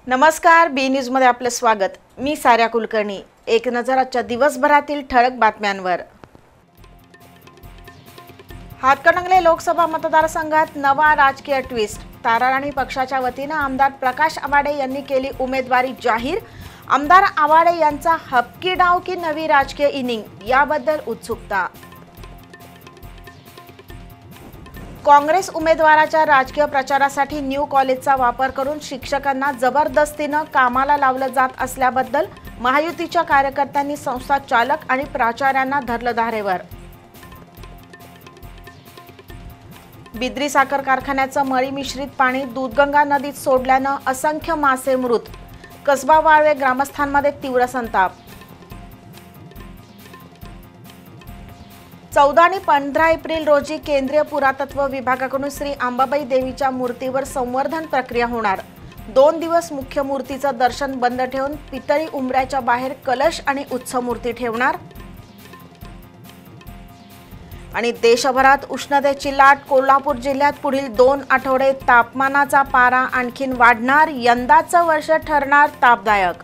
नमस्कार, बी न्यूज मध्ये आपलं स्वागत। मी सार्या कुलकर्णी। एक नजर आजच्या दिवसभरातील ठळक बातम्यांवर। हातकणंगले लोकसभा मतदारसंघात नवा राजकीय ट्विस्ट। ताराराणी पक्षाच्या वतीने आमदार प्रकाश आवाडे यांनी केली उमेदवारी जाहीर। आमदार आवाडे यांचा हबकी डाव की नवी राजकीय इनिंग, याबद्दल उत्सुकता। काँग्रेस उमेदवाराच्या राजकीय प्रचारासाठी न्यू कॉलेजचा वापर करून शिक्षकांना जबरदस्तीने कामाला लावलं जात असल्याबद्दल महायुतीच्या कार्यकर्त्यांनी संस्था चालक आणि प्राचार्यांना धरलं धारेवर। बिद्री साखर कारखान्याचं मळी मिश्रित पाणी दूधगंगा नदीत सोडल्यानं असंख्य मासे मृत। कसबा वाळवे ग्रामस्थांमध्ये तीव्र संताप। 14 आणि 15 एप्रिल रोजी केंद्रीय पुरातत्व विभागाकडून श्री अंबाबाई देवीच्या मूर्तीवर संवर्धन प्रक्रिया होणार। 2 दिवस मुख्य मूर्तीचं दर्शन बंद ठेवून पितळी उंबऱ्याच्या बाहेर कलश आणि उत्सव मूर्ती ठेवणार। आणि देशभरात उष्णतेची लाट। कोल्हापूर जिल्ह्यात पुढील 2 आठवडे तापमानाचा पारा आणखीन वाढणार। यंदाचं वर्ष ठरणार तापदायक।